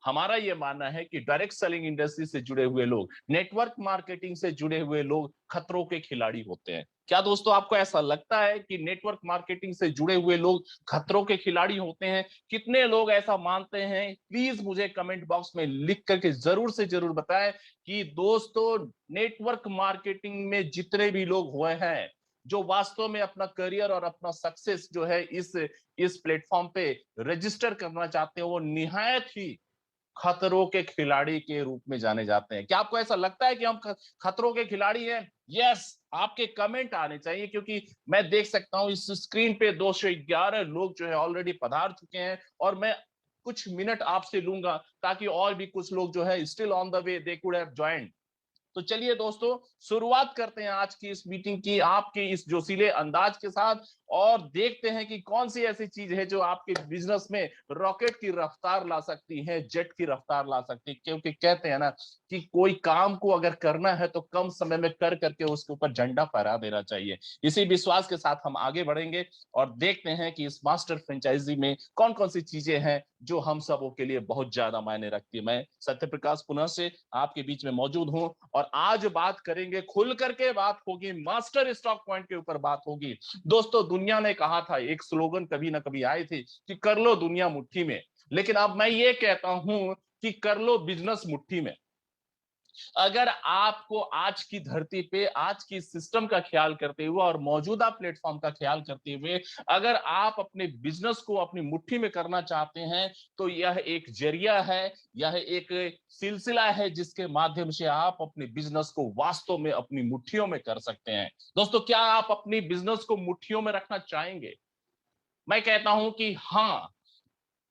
हमारा ये मानना है कि डायरेक्ट सेलिंग इंडस्ट्री से जुड़े हुए लोग, नेटवर्क मार्केटिंग से जुड़े हुए लोग खतरों के खिलाड़ी होते हैं। क्या दोस्तों आपको ऐसा लगता है कि नेटवर्क मार्केटिंग से जुड़े हुए लोग खतरों के खिलाड़ी होते हैं? कितने लोग ऐसा मानते हैं? प्लीज मुझे कमेंट बॉक्स में लिख करके जरूर से जरूर बताएं कि दोस्तों नेटवर्क मार्केटिंग में जितने भी लोग हुए हैं, जो वास्तव में अपना करियर और अपना सक्सेस जो है इस प्लेटफॉर्म पे रजिस्टर करना चाहते हैं, वो निहायत ही खतरों के खिलाड़ी के रूप में जाने जाते हैं। क्या आपको ऐसा लगता है कि हम खतरों के खिलाड़ी हैं? यस, आपके कमेंट आने चाहिए, क्योंकि मैं देख सकता हूं इस स्क्रीन पे 211 लोग जो है ऑलरेडी पधार चुके हैं, और मैं कुछ मिनट आपसे लूंगा ताकि और भी कुछ लोग जो है still on the way they could have joined. तो चलिए दोस्तों, शुरुआत करते हैं आज की इस मीटिंग की आपके इस जोशीले अंदाज के साथ, और देखते हैं कि कौन सी ऐसी चीज है जो आपके बिजनेस में रॉकेट की रफ्तार ला सकती है, जेट की रफ्तार ला सकती है। क्योंकि कहते हैं ना कि कोई काम को अगर करना है तो कम समय में कर करके उसके ऊपर झंडा फहरा देना चाहिए। इसी विश्वास के साथ हम आगे बढ़ेंगे और देखते हैं कि इस मास्टर फ्रेंचाइजी में कौन कौन सी चीजें हैं जो हम सबों के लिए बहुत ज्यादा मायने रखती है। मैं सत्य प्रकाश पुनः से आपके बीच में मौजूद हूं, और आज बात करेंगे, खुल करके बात होगी, मास्टर स्टॉक पॉइंट के ऊपर बात होगी। दोस्तों दुनिया ने कहा था, एक स्लोगन कभी ना कभी आए थे कि कर लो दुनिया मुट्ठी में, लेकिन अब मैं ये कहता हूं कि कर लो बिजनेस मुट्ठी में। अगर आपको आज की धरती पे आज की सिस्टम का ख्याल करते हुए और मौजूदा प्लेटफॉर्म का ख्याल करते हुए अगर आप अपने बिजनेस को अपनी मुट्ठी में करना चाहते हैं, तो यह एक जरिया है, यह एक सिलसिला है जिसके माध्यम से आप अपने बिजनेस को वास्तव में अपनी मुट्ठियों में कर सकते हैं। दोस्तों, क्या आप अपनी बिजनेस को मुट्ठियों में रखना चाहेंगे? मैं कहता हूं कि हाँ,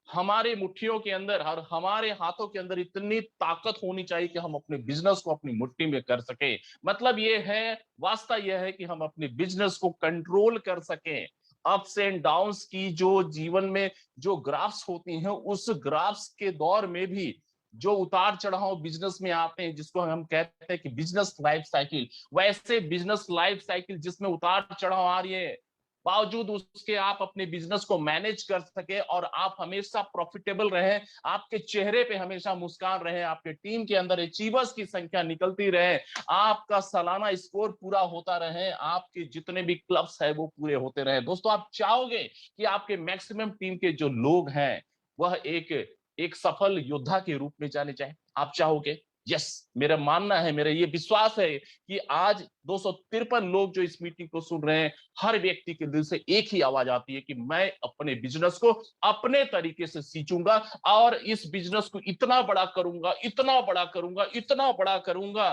हमारे मुट्ठियों के अंदर और हमारे हाथों के अंदर इतनी ताकत होनी चाहिए कि हम अपने बिजनेस को अपनी मुट्ठी में कर सके। मतलब ये है, वास्ता यह है कि हम अपने बिजनेस को कंट्रोल कर सकें। अप्स एंड डाउन्स की जो जीवन में जो ग्राफ्स होती हैं, उस ग्राफ्स के दौर में भी जो उतार चढ़ाव बिजनेस में आते हैं, जिसको हम कहते हैं कि बिजनेस लाइफ साइकिल, वैसे बिजनेस लाइफ साइकिल जिसमें उतार चढ़ाव आ रही है, बावजूद उसके आप अपने बिजनेस को मैनेज कर सके और आप हमेशा प्रॉफिटेबल रहे, आपके चेहरे पे हमेशा मुस्कान रहे, आपके टीम के अंदर अचीवर्स की संख्या निकलती रहे, आपका सालाना स्कोर पूरा होता रहे, आपके जितने भी क्लब्स है वो पूरे होते रहे। दोस्तों, आप चाहोगे कि आपके मैक्सिमम टीम के जो लोग हैं वह एक एक सफल योद्धा के रूप में जाने चाहे? आप चाहोगे? यस, मेरा मानना है, मेरा ये विश्वास है कि आज 253 लोग जो इस मीटिंग को सुन रहे हैं, हर व्यक्ति के दिल से एक ही आवाज आती है कि मैं अपने बिजनेस को अपने तरीके से सींचूंगा और इस बिजनेस को इतना बड़ा करूंगा, इतना बड़ा करूंगा, इतना बड़ा करूंगा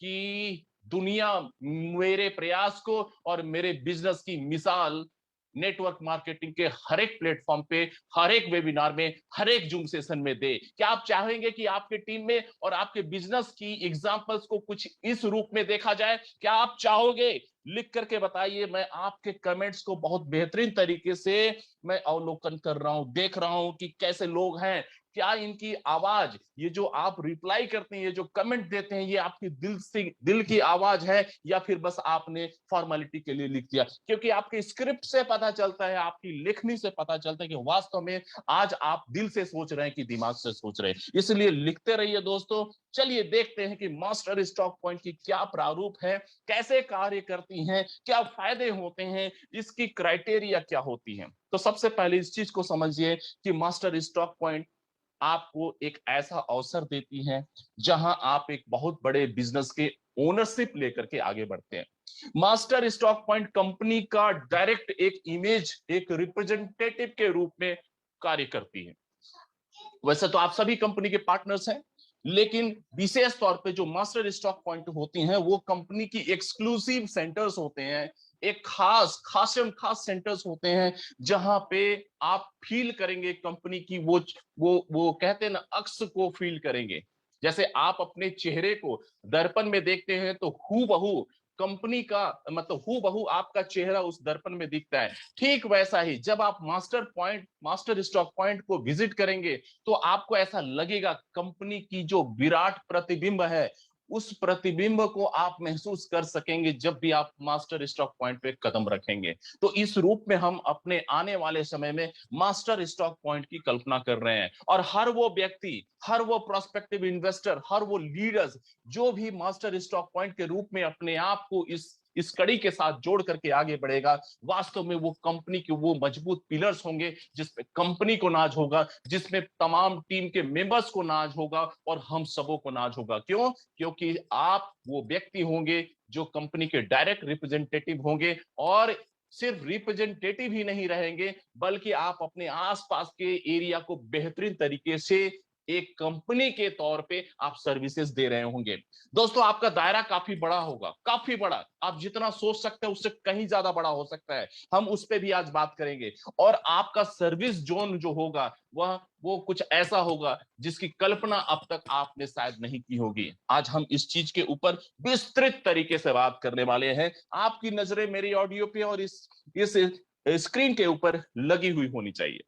कि दुनिया मेरे प्रयास को और मेरे बिजनेस की मिसाल नेटवर्क मार्केटिंग के हर एक प्लेटफॉर्म पे, हर एक वेबिनार में, हर एक जूम सेशन में दे। क्या आप चाहेंगे कि आपके टीम में और आपके बिजनेस की एग्जांपल्स को कुछ इस रूप में देखा जाए? क्या आप चाहोगे? लिख करके बताइए। मैं आपके कमेंट्स को बहुत बेहतरीन तरीके से मैं अवलोकन कर रहा हूं, देख रहा हूं कि कैसे लोग हैं, क्या इनकी आवाज, ये जो आप रिप्लाई करते हैं, ये जो कमेंट देते हैं, ये आपकी दिल से दिल की आवाज है या फिर बस आपने फॉर्मेलिटी के लिए लिख दिया? क्योंकि आपके स्क्रिप्ट से पता चलता है, आपकी लेखनी से पता चलता है कि वास्तव में आज आप दिल से सोच रहे हैं कि दिमाग से सोच रहे हैं। इसलिए लिखते रहिए दोस्तों। चलिए देखते हैं कि मास्टर स्टॉक पॉइंट की क्या प्रारूप है, कैसे कार्य करती हैं, क्या फायदे होते हैं, इसकी क्राइटेरिया क्या होती है। तो सबसे पहले इस चीज को समझिए कि मास्टर स्टॉक पॉइंट आपको एक ऐसा अवसर देती है जहां आप एक बहुत बड़े बिजनेस के ओनरशिप लेकर के आगे बढ़ते हैं। मास्टर स्टॉक पॉइंट कंपनी का डायरेक्ट एक इमेज, एक रिप्रेजेंटेटिव के रूप में कार्य करती है। वैसे तो आप सभी कंपनी के पार्टनर्स हैं, लेकिन विशेष तौर पे जो मास्टर स्टॉक पॉइंट होती हैं वो कंपनी की एक्सक्लूसिव सेंटर्स होते हैं, एक खास खासम खास सेंटर्स होते हैं जहां पे आप फील करेंगे कंपनी की वो कहते हैं ना, अक्स को फील करेंगे। जैसे आप अपने चेहरे को दर्पण में देखते हैं तो हू बहू कंपनी का, मतलब हू बहू आपका चेहरा उस दर्पण में दिखता है। ठीक वैसा ही जब आप मास्टर स्टॉक पॉइंट को विजिट करेंगे तो आपको ऐसा लगेगा कंपनी की जो विराट प्रतिबिंब है उस प्रतिबिंब को आप महसूस कर सकेंगे जब भी आप मास्टर स्टॉक पॉइंट पे कदम रखेंगे। तो इस रूप में हम अपने आने वाले समय में मास्टर स्टॉक पॉइंट की कल्पना कर रहे हैं, और हर वो व्यक्ति, हर वो प्रोस्पेक्टिव इन्वेस्टर, हर वो लीडर्स जो भी मास्टर स्टॉक पॉइंट के रूप में अपने आप को इस कड़ी के साथ जोड़ करके आगे बढ़ेगा, वास्तव में वो कंपनी के वो मजबूत पिलर्स होंगे जिसपे कंपनी को नाज होगा, जिसमें तमाम टीम के मेंबर्स को नाज होगा और हम सबों को नाज होगा। क्यों? क्योंकि आप वो व्यक्ति होंगे जो कंपनी के डायरेक्ट रिप्रेजेंटेटिव होंगे, और सिर्फ रिप्रेजेंटेटिव ही नहीं रहेंगे, बल्कि आप अपने आसपास के एरिया को बेहतरीन तरीके से एक कंपनी के तौर पे आप सर्विसेज दे रहे होंगे। दोस्तों, आपका दायरा काफी बड़ा होगा, काफी बड़ा, आप जितना सोच सकते हैं उससे कहीं ज्यादा बड़ा हो सकता है। हम उस पे भी आज बात करेंगे। और आपका सर्विस जोन जो होगा वो कुछ ऐसा होगा जिसकी कल्पना अब तक आपने शायद नहीं की होगी। आज हम इस चीज के ऊपर विस्तृत तरीके से बात करने वाले हैं। आपकी नजरें मेरी ऑडियो पे और इस स्क्रीन के ऊपर लगी हुई होनी चाहिए।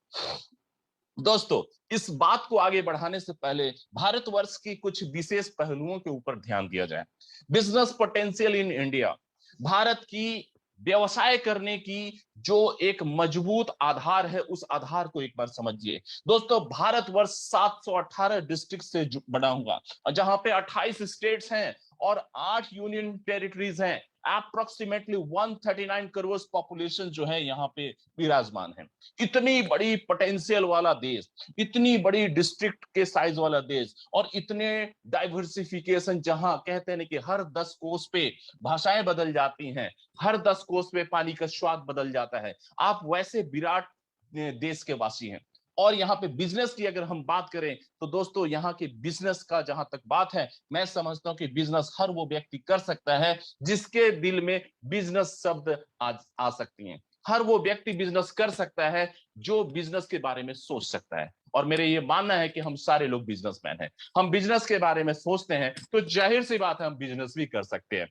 दोस्तों, इस बात को आगे बढ़ाने से पहले भारतवर्ष की कुछ विशेष पहलुओं के ऊपर ध्यान दिया जाए। Business potential in India, Bharat की व्यवसाय करने की जो एक मजबूत आधार है, उस आधार को एक बार समझिए। दोस्तों, भारतवर्ष 718 डिस्ट्रिक्ट से बना हुआ, जहां पे 28 स्टेट्स हैं और 8 यूनियन टेरिटरीज हैं। अप्रोक्सीमेटली 139 करोड़ पॉपुलेशन जो है यहाँ पे विराजमान है। इतनी बड़ी पोटेंशियल वाला देश, इतनी बड़ी डिस्ट्रिक्ट के साइज वाला देश, और इतने डाइवर्सिफिकेशन, जहां कहते हैं कि हर 10 कोस पे भाषाएं बदल जाती हैं, हर 10 कोस पे पानी का स्वाद बदल जाता है। आप वैसे विराट देश के वासी हैं। और यहाँ पे बिजनेस की अगर हम बात करें तो दोस्तों, यहाँ के बिजनेस का जहां तक बात है, मैं समझता हूं कि बिजनेस हर वो व्यक्ति कर सकता है जिसके दिल में बिजनेस शब्द आ सकती हैं। हर वो व्यक्ति बिजनेस कर सकता है जो बिजनेस के बारे में सोच सकता है। और मेरे ये मानना है कि हम सारे लोग बिजनेसमैन हैं। हम बिजनेस के बारे में सोचते हैं तो जाहिर सी बात है हम बिजनेस भी कर सकते हैं।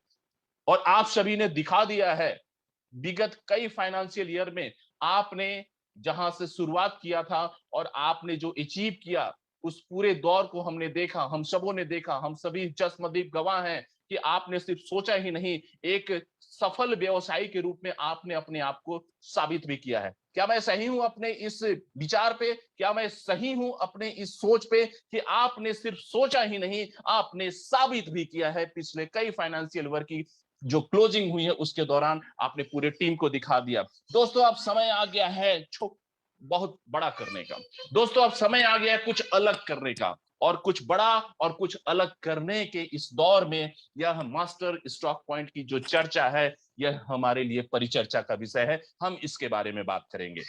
और आप सभी ने दिखा दिया है विगत कई फाइनेंशियल ईयर में, आपने जहां से शुरुआत किया था और आपने जो अचीव किया, उस पूरे दौर को हमने देखा, हम सबों ने देखा, हम सभी चश्मदीद गवाह हैं कि आपने सिर्फ सोचा ही नहीं, एक सफल व्यवसायी के रूप में आपने अपने आप को साबित भी किया है। क्या मैं सही हूं अपने इस विचार पे? क्या मैं सही हूं अपने इस सोच पे कि आपने सिर्फ सोचा ही नहीं, आपने साबित भी किया है? पिछले कई फाइनेंशियल ईयर की जो क्लोजिंग हुई है उसके दौरान आपने पूरे टीम को दिखा दिया। दोस्तों, अब समय आ गया है बहुत बड़ा करने का। दोस्तों, अब समय आ गया है कुछ अलग करने का, और कुछ बड़ा और कुछ अलग करने के इस दौर में यह मास्टर स्टॉक पॉइंट की जो चर्चा है, यह हमारे लिए परिचर्चा का विषय है। हम इसके बारे में बात करेंगे।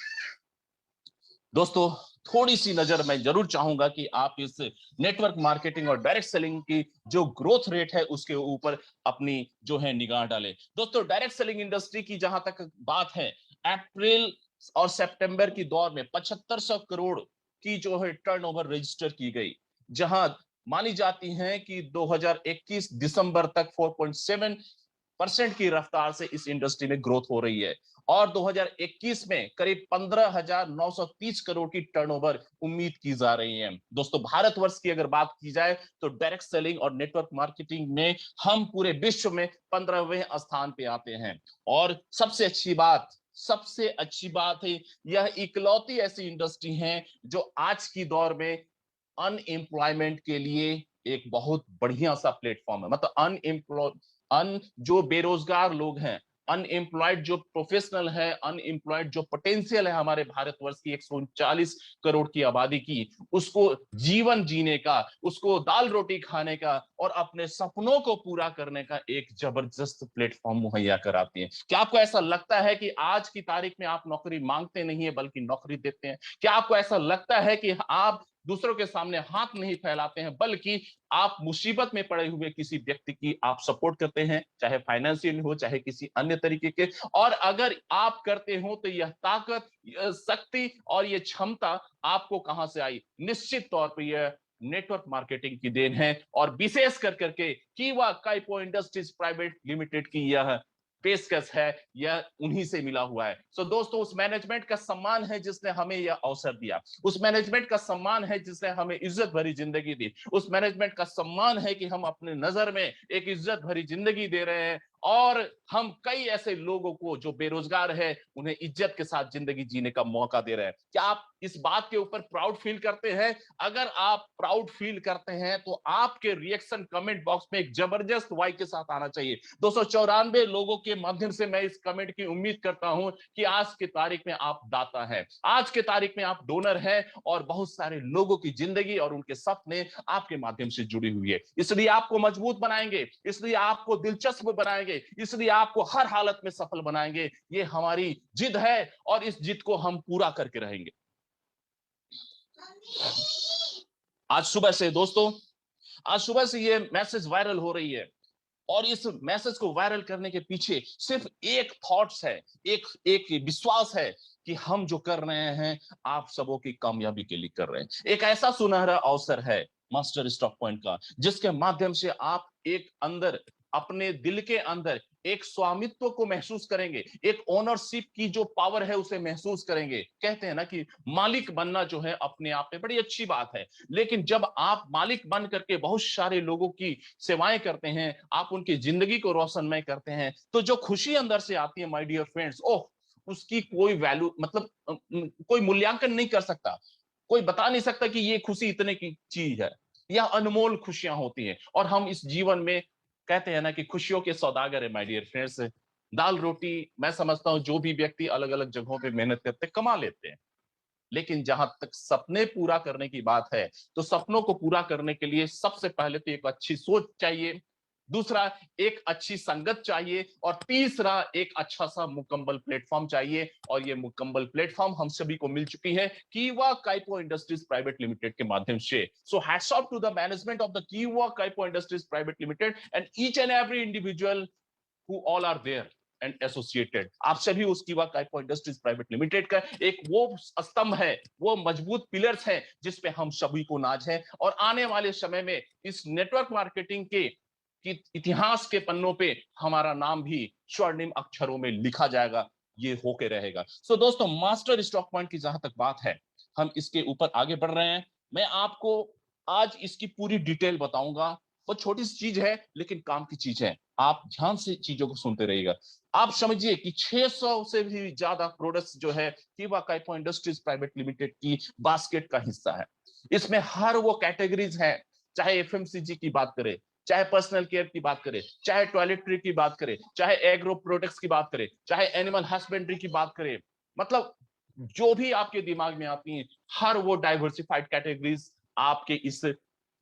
दोस्तों, थोड़ी सी नजर मैं जरूर चाहूंगा कि आप इस नेटवर्क मार्केटिंग और डायरेक्ट सेलिंग की जो ग्रोथ रेट है उसके ऊपर अपनी जो है निगाह डालें। दोस्तों, डायरेक्ट सेलिंग इंडस्ट्री की जहां तक बात है, अप्रैल और सितंबर की दौर में 7500 करोड़ की जो है टर्नओवर रजिस्टर की गई, जहां मानी जाती है कि 2021 दिसंबर तक 4.7% की रफ्तार से इस इंडस्ट्री में ग्रोथ हो रही है, और 2021 में करीब 15,930 करोड़ की टर्नओवर उम्मीद की जा रही है। दोस्तों, भारतवर्ष की अगर बात की जाए तो डायरेक्ट सेलिंग और नेटवर्क मार्केटिंग में हम पूरे विश्व में 15वें स्थान पे आते हैं। और सबसे अच्छी बात है, यह इकलौती ऐसी इंडस्ट्री है जो आज की दौर में अनएम्प्लॉयमेंट के लिए एक बहुत बढ़िया सा प्लेटफॉर्म है। मतलब जो बेरोजगार लोग हैं, अनएम्प्लॉयड जो प्रोफेशनल है, अनएम्प्लॉयड जो पोटेंशियल है हमारे भारतवर्ष की 139 करोड़ की आबादी की, उसको जीवन जीने का, उसको दाल रोटी खाने का और अपने सपनों को पूरा करने का एक जबरदस्त प्लेटफॉर्म मुहैया कराती है। क्या आपको ऐसा लगता है कि आज की तारीख में आप नौकरी मांगते नहीं है बल्कि नौकरी देते हैं? क्या आपको ऐसा लगता है कि आप दूसरों के सामने हाथ नहीं फैलाते हैं बल्कि आप मुसीबत में पड़े हुए किसी व्यक्ति की आप सपोर्ट करते हैं, चाहे फाइनेंशियल हो चाहे किसी अन्य तरीके के? और अगर आप करते हो तो यह ताकत, यह शक्ति और यह क्षमता आपको कहां से आई? निश्चित तौर पर यह नेटवर्क मार्केटिंग की देन है, और विशेष कर करके कीवा काइपो इंडस्ट्रीज प्राइवेट लिमिटेड की यह पेशकश है यह उन्हीं से मिला हुआ है। सो दोस्तों, उस मैनेजमेंट का सम्मान है जिसने हमें यह अवसर दिया, उस मैनेजमेंट का सम्मान है जिसने हमें इज्जत भरी जिंदगी दी, उस मैनेजमेंट का सम्मान है कि हम अपने नजर में एक इज्जत भरी जिंदगी दे रहे हैं और हम कई ऐसे लोगों को जो बेरोजगार है उन्हें इज्जत के साथ जिंदगी जीने का मौका दे रहे हैं। क्या आप इस बात के ऊपर प्राउड फील करते हैं? अगर आप प्राउड फील करते हैं तो आपके रिएक्शन कमेंट बॉक्स में एक जबरदस्त वाई के साथ आना चाहिए। 294 लोगों के माध्यम से मैं इस कमेंट की उम्मीद करता हूं कि आज की तारीख में आप दाता हैं, आज के तारीख में आप डोनर हैं और बहुत सारे लोगों की जिंदगी और उनके सपने आपके माध्यम से जुड़ी हुई है। इसलिए आपको मजबूत बनाएंगे, इसलिए आपको दिलचस्प बनाएंगे, इसलिए आपको हर हालत में सफल बनाएंगे। ये हमारी जिद है और इस जिद को हम पूरा करके रहेंगे। आज सुबह से दोस्तों, आज सुबह से ये मैसेज वायरल हो रही है और इस मैसेज को वायरल करने के पीछे सिर्फ एक थॉट्स है, एक एक विश्वास है कि हम जो कर रहे हैं आप सबों की कामयाबी के लिए कर रहे हैं। एक ऐसा सुनहरा अवसर है मास्टर स्टॉक पॉइंट का जिसके माध्यम से आप एक अंदर अपने दिल के अंदर एक स्वामित्व को महसूस करेंगे, एक ओनरशिप की जो पावर है उसे महसूस करेंगे। कहते हैं ना कि मालिक बनना जो है अपने आप में बड़ी अच्छी बात है, लेकिन जब आप मालिक बन करके बहुत सारे लोगों की सेवाएं करते हैं, आप उनकी जिंदगी को रोशनमय करते हैं, तो जो खुशी अंदर से आती है माय डियर फ्रेंड्स, ओह उसकी कोई वैल्यू मतलब कोई मूल्यांकन नहीं कर सकता, कोई बता नहीं सकता कि ये खुशी इतने की चीज है। यह अनमोल खुशियां होती हैं और हम इस जीवन में कहते हैं ना कि खुशियों के सौदागर है माय डियर फ्रेंड्स। दाल रोटी मैं समझता हूं जो भी व्यक्ति अलग अलग जगहों पे मेहनत करते कमा लेते हैं, लेकिन जहां तक सपने पूरा करने की बात है तो सपनों को पूरा करने के लिए सबसे पहले तो एक अच्छी सोच चाहिए, दूसरा एक अच्छी संगत चाहिए और तीसरा एक अच्छा सा मुकम्मल प्लेटफॉर्म चाहिए। और ये मुकम्मल प्लेटफॉर्म हम सभी को मिल चुकी है कीवा काइपो इंडस्ट्रीज प्राइवेट लिमिटेड के माध्यम से। So hats off to the management of the कीवा काइपो industries private limited and each and every individual who all are there and associated। आप सभी उस कीवा काइपो इंडस्ट्रीज प्राइवेट लिमिटेड का एक वो स्तंभ है, वो मजबूत पिलर्स है जिस पे हम सभी को नाज है और आने वाले समय में इस नेटवर्क मार्केटिंग के कि इतिहास के पन्नों पे हमारा नाम भी स्वर्णिम अक्षरों में लिखा जाएगा, ये होके रहेगा। सो दोस्तों, मास्टर स्टॉक पॉइंट की जहां तक बात है, हम इसके ऊपर आगे बढ़ रहे हैं। मैं आपको आज इसकी पूरी डिटेल बताऊंगा। वो छोटी सी चीज है लेकिन काम की चीज है, आप ध्यान से चीजों को सुनते रहिएगा। आप समझिए कि 600 से भी ज्यादा प्रोडक्ट्स जो है कीवा काइपो इंडस्ट्रीज प्राइवेट लिमिटेड की बास्केट का हिस्सा है। इसमें हर वो कैटेगरीज है, चाहे एफएमसीजी की बात करें, चाहे पर्सनल केयर की बात करें, चाहे टॉयलेटरी की बात करें, चाहे एग्रो प्रोडक्ट्स की बात करें, चाहे एनिमल हस्बेंड्री की बात करें, मतलब जो भी आपके दिमाग में आती हैं हर वो डाइवर्सिफाइड कैटेगरीज आपके इस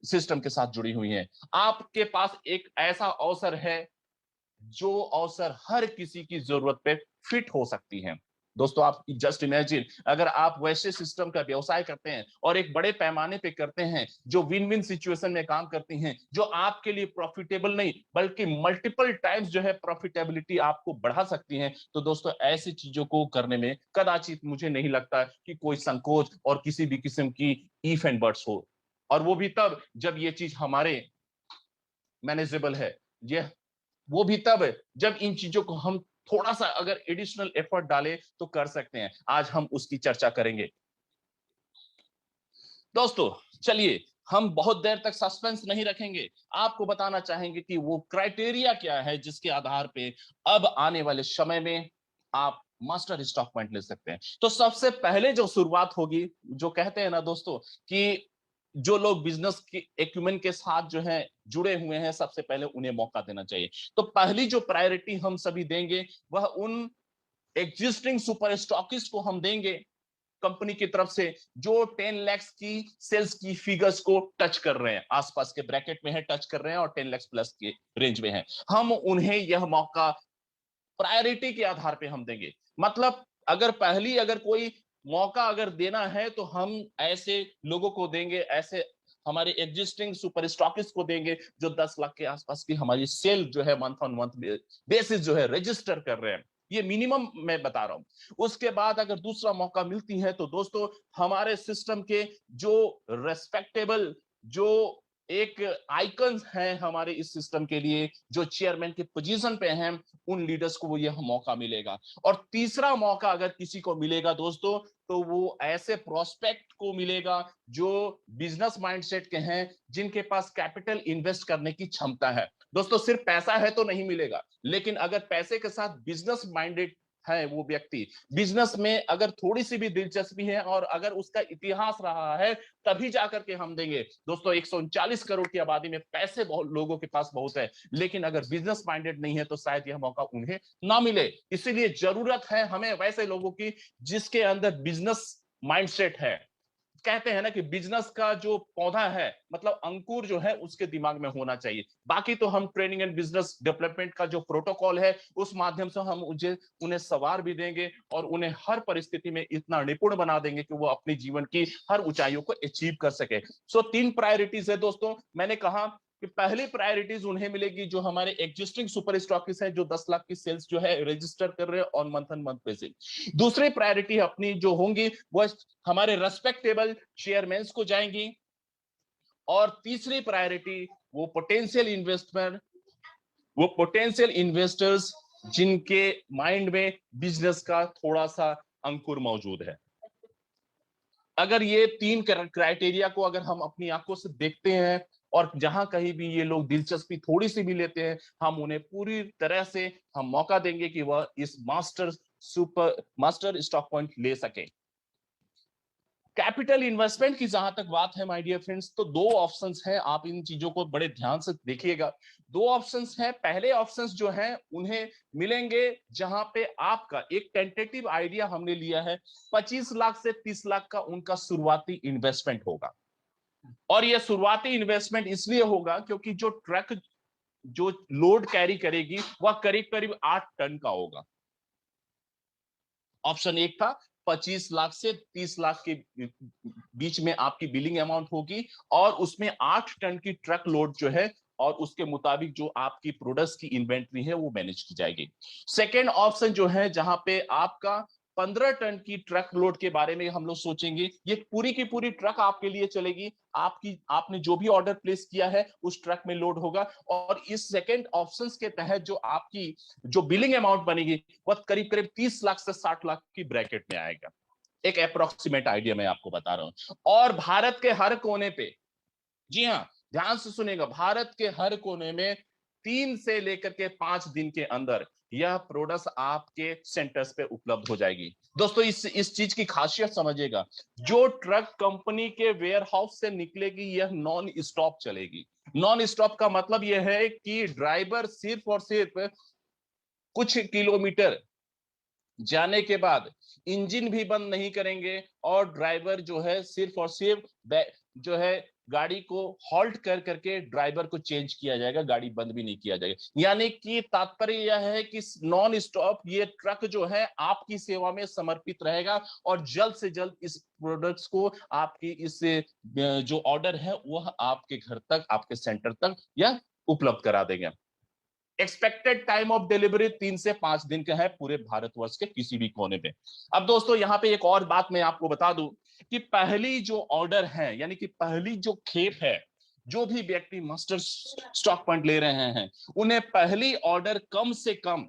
सिस्टम के साथ जुड़ी हुई हैं। आपके पास एक ऐसा अवसर है जो अवसर हर किसी की जरूरत पे फिट हो सकती है। दोस्तों, आप जस्ट इमेजिन अगर आप वैसे सिस्टम का व्यवसाय करते हैं और एक बड़े पैमाने पे करते हैं जो विन विन सिचुएशन में काम करती हैं, जो आपके लिए प्रॉफिटेबल नहीं बल्कि मल्टीपल टाइम्स जो है प्रॉफिटेबिलिटी आपको बढ़ा सकती हैं, तो दोस्तों ऐसी चीजों को करने में कदाचित मुझे नहीं लगता कि कोई संकोच और किसी भी किस्म की ईफ एंड बर्ड्स हो, और वो भी तब जब ये चीज हमारे मैनेजेबल है। ये वो भी तब जब इन चीजों को हम थोड़ा सा अगर एडिशनल एफर्ट डालें तो कर सकते हैं। आज हम उसकी चर्चा करेंगे। दोस्तों चलिए, हम बहुत देर तक सस्पेंस नहीं रखेंगे, आपको बताना चाहेंगे कि वो क्राइटेरिया क्या है जिसके आधार पे अब आने वाले समय में आप मास्टर स्टॉक पॉइंट ले सकते हैं। तो सबसे पहले जो शुरुआत होगी, जो कहते हैं ना दोस्तों कि जो लोग बिजनेस के एक्यूमेन के साथ जो है जुड़े हुए हैं, सबसे पहले उन्हें मौका देना चाहिए। तो पहली जो प्रायोरिटी हम सभी देंगे वह उन एग्जिस्टिंग सुपर स्टॉकिस्ट को हम देंगे कंपनी की तरफ से जो 10 लाख की सेल्स की फिगर्स को टच कर रहे हैं, आसपास के ब्रैकेट में है, टच कर रहे हैं और 10 लाख प्लस के रेंज में है। हम उन्हें यह मौका प्रायोरिटी के आधार पे हम देंगे। मतलब अगर कोई मौका अगर देना है तो हम ऐसे लोगों को देंगे, ऐसे हमारे एग्जिस्टिंग सुपर स्टॉकिस्ट को देंगे जो 10 लाख के आसपास की हमारी सेल जो है मंथ ऑन मंथ बेसिस जो है रजिस्टर कर रहे हैं। ये मिनिमम मैं बता रहा हूं। उसके बाद अगर दूसरा मौका मिलती है तो दोस्तों हमारे सिस्टम के जो रेस्पेक्टेबल, जो एक आइकन है हमारे इस सिस्टम के लिए, जो चेयरमैन की पोजीशन पे हैं, उन लीडर्स को वो यह मौका मिलेगा। और तीसरा मौका अगर किसी को मिलेगा दोस्तों, तो वो ऐसे प्रोस्पेक्ट को मिलेगा जो बिजनेस माइंडसेट के हैं, जिनके पास कैपिटल इन्वेस्ट करने की क्षमता है। दोस्तों सिर्फ पैसा है तो नहीं मिलेगा, लेकिन अगर पैसे के साथ बिजनेस माइंडेड है वो व्यक्ति, बिजनेस में अगर थोड़ी सी भी दिलचस्पी है और अगर उसका इतिहास रहा है, तभी जाकर के हम देंगे। दोस्तों 139 करोड़ की आबादी में पैसे बहुत लोगों के पास बहुत है, लेकिन अगर बिजनेस माइंडेड नहीं है तो शायद यह मौका उन्हें ना मिले। इसीलिए जरूरत है हमें वैसे लोगों की जिसके अंदर बिजनेस माइंडसेट है। कहते हैं ना कि बिजनेस का जो पौधा है, मतलब अंकुर जो है उसके दिमाग में होना चाहिए। बाकी तो हम ट्रेनिंग एंड बिजनेस डेवलपमेंट का जो प्रोटोकॉल है उस माध्यम से हम उन्हें सवार भी देंगे और उन्हें हर परिस्थिति में इतना निपुण बना देंगे कि वो अपनी जीवन की हर ऊंचाइयों को अचीव कर सके। सो 3 प्रायोरिटीज है दोस्तों। मैंने कहा कि पहली प्रायोरिटीज उन्हें मिलेगी जो हमारे एग्जिस्टिंग सुपर स्टॉकिस्ट है, जो 10 लाख की सेल्स जो है रजिस्टर कर रहे हैं on month and month basis. दूसरी प्रायोरिटी अपनी जो होंगी वो हमारे रेस्पेक्टेबल चेयरमैन को जाएंगी। और तीसरी प्रायोरिटी वो पोटेंशियल इन्वेस्टर्स जिनके माइंड में बिजनेस का थोड़ा सा अंकुर मौजूद है। अगर ये 3 क्राइटेरिया को अगर हम अपनी आंखों से देखते हैं और जहां कहीं भी ये लोग दिलचस्पी थोड़ी सी भी लेते हैं, हम उन्हें पूरी तरह से हम मौका देंगे कि वह इस मास्टर स्टॉक पॉइंट ले सके। कैपिटल इन्वेस्टमेंट की जहां तक बात है माय डियर फ्रेंड्स, तो 2 ऑप्शंस हैं, आप इन चीजों को बड़े ध्यान से देखिएगा। 2 ऑप्शंस हैं। पहले ऑप्शंस जो हैं उन्हें मिलेंगे जहां पे आपका एक टेंटेटिव आइडिया हमने लिया है, 25 लाख से 30 लाख का उनका शुरुआती इन्वेस्टमेंट होगा। और यह शुरुआती इन्वेस्टमेंट इसलिए होगा क्योंकि जो ट्रक जो लोड कैरी करेगी वह करीब करीब 8 टन का होगा। ऑप्शन एक था 25 लाख से 30 लाख के बीच में आपकी बिलिंग अमाउंट होगी और उसमें 8 टन की ट्रक लोड जो है और उसके मुताबिक जो आपकी प्रोडक्ट्स की इन्वेंट्री है वो मैनेज की जाएगी। सेकेंड ऑप्शन जो है जहां पे आपका 15 टन की ट्रक लोड के बारे में हम लोग सोचेंगे। ये पूरी की पूरी ट्रक आपके लिए चलेगी, आपने जो भी ऑर्डर प्लेस किया है उस ट्रक में लोड होगा। और इस सेकेंड ऑप्शन के तहत जो आपकी जो बिलिंग अमाउंट बनेगी वह करीब करीब 30 लाख से 60 लाख की ब्रैकेट में आएगा। एक अप्रोक्सीमेट आइडिया मैं आपको बता रहा हूं। और भारत के हर कोने पे, जी हाँ ध्यान से सुनेगा, भारत के हर कोने में 3 से लेकर के 5 दिन के अंदर यह प्रोडक्ट आपके सेंटर्स पे उपलब्ध हो जाएगी। दोस्तों इस चीज की खासियत समझिएगा, जो ट्रक कंपनी के वेयर हाउस से निकलेगी यह नॉन स्टॉप चलेगी। नॉन स्टॉप का मतलब यह है कि ड्राइवर सिर्फ और सिर्फ कुछ किलोमीटर जाने के बाद इंजन भी बंद नहीं करेंगे और ड्राइवर जो है सिर्फ और सिर्फ जो है गाड़ी को हॉल्ट कर करके ड्राइवर को चेंज किया जाएगा, गाड़ी बंद भी नहीं किया जाएगा। यानी कि तात्पर्य यह है कि नॉन स्टॉप ये ट्रक जो है आपकी सेवा में समर्पित रहेगा और जल्द से जल्द इस प्रोडक्ट्स को आपकी इस जो ऑर्डर है वह आपके घर तक, आपके सेंटर तक यह उपलब्ध करा देंगे। एक्सपेक्टेड टाइम ऑफ डिलीवरी 3 से 5 दिन का है पूरे भारतवर्ष के किसी भी कोने में। अब दोस्तों यहां पे एक और बात मैं आपको बता दूं कि पहली जो ऑर्डर है, यानी कि पहली जो खेप है, जो भी व्यक्ति मास्टर स्टॉक पॉइंट ले रहे हैं उन्हें पहली ऑर्डर कम से कम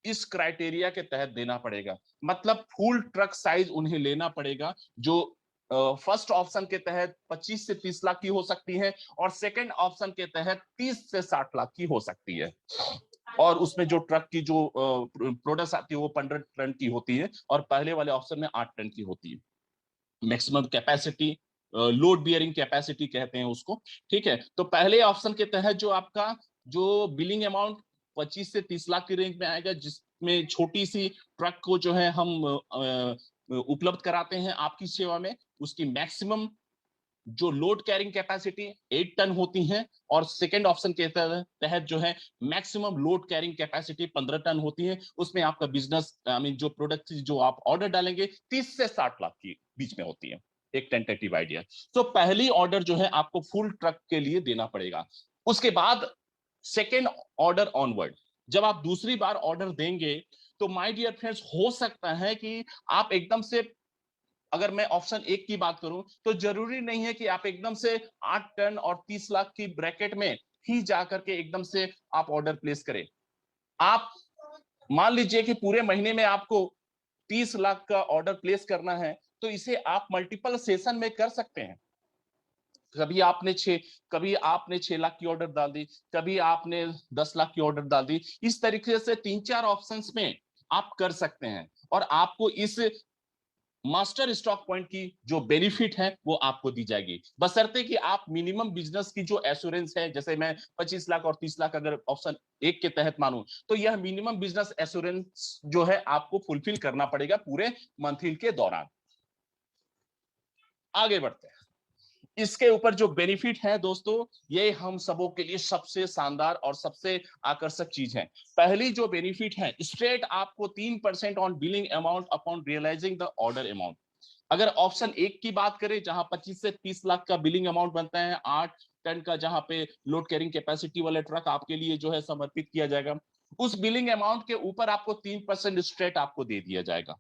इस क्राइटेरिया के तहत देना पड़ेगा। मतलब फुल ट्रक साइज उन्हें लेना पड़ेगा, जो फर्स्ट ऑप्शन के तहत 25 से 30 लाख की हो सकती है और सेकंड ऑप्शन के तहत 30 से 60 लाख की हो सकती है। और उसमें जो ट्रक की जो प्रोडक्ट्स आती है वो 15 टन की होती है और पहले वाले ऑप्शन में 8 टन की होती है। Maximum capacity, load bearing capacity कहते हैं उसको। ठीक है, तो पहले ऑप्शन के तहत जो आपका जो बिलिंग अमाउंट 25 से 30 लाख की रेंज में आएगा, जिसमें छोटी सी ट्रक को जो है हम उपलब्ध कराते हैं आपकी सेवा में, उसकी मैक्सिमम जो लोड कैरिंग कैपेसिटी 8 टन होती है और सेकंड ऑप्शन के तहत जो है maximum load carrying capacity 15 ton होती है। उसमें आपका बिजनेस आई मीन जो प्रोडक्ट जो आप ऑर्डर डालेंगे 30 से 60 लाख की बीच में होती है। एक टेंटेटिव आइडिया। तो पहली ऑर्डर जो है आपको फुल ट्रक के लिए देना पड़ेगा। उसके बाद सेकेंड ऑर्डर ऑनवर्ड, जब आप दूसरी बार ऑर्डर देंगे तो माय डियर फ्रेंड्स हो सकता है कि आप एकदम से अगर मैं ऑप्शन 1 की बात करूं तो जरूरी नहीं है कि आप एकदम से 8 टन और 30 लाख की ब्रैकेट में ही जाकर के एकदम से आप ऑर्डर प्लेस करें। आप मान लीजिए कि पूरे महीने में आपको 30 लाख का ऑर्डर प्लेस करना है, तो इसे आप मल्टीपल सेशन में कर सकते हैं। कभी आपने 6 लाख की ऑर्डर डाल दी, कभी आपने 10 लाख की ऑर्डर डाल दी। इस तरीके से 3-4 ऑप्शंस में आप कर सकते हैं और आपको इस मास्टर स्टॉक पॉइंट की जो बेनिफिट है वो आपको दी जाएगी, बशर्ते कि आप मिनिमम बिजनेस की जो एश्योरेंस है, जैसे मैं 25 लाख और 30 लाख अगर ऑप्शन 1 के तहत मानूं, तो यह मिनिमम बिजनेस एश्योरेंस जो है आपको फुलफिल करना पड़ेगा पूरे मंथली के दौरान। आगे बढ़ते हैं। इसके ऊपर जो बेनिफिट है दोस्तों, ये हम सबों के लिए सबसे शानदार और सबसे आकर्षक चीज है। पहली जो बेनिफिट है, स्ट्रेट आपको 3% on billing amount upon realising the order amount. अगर ऑप्शन 1 की बात करें जहां 25 से 30 लाख का बिलिंग अमाउंट बनता है, 8 टन का जहां पे लोड कैरिंग कैपेसिटी वाला ट्रक आपके लिए जो है समर्पित किया जाएगा, उस बिलिंग अमाउंट के ऊपर आपको 3% स्ट्रेट आपको दे दिया जाएगा।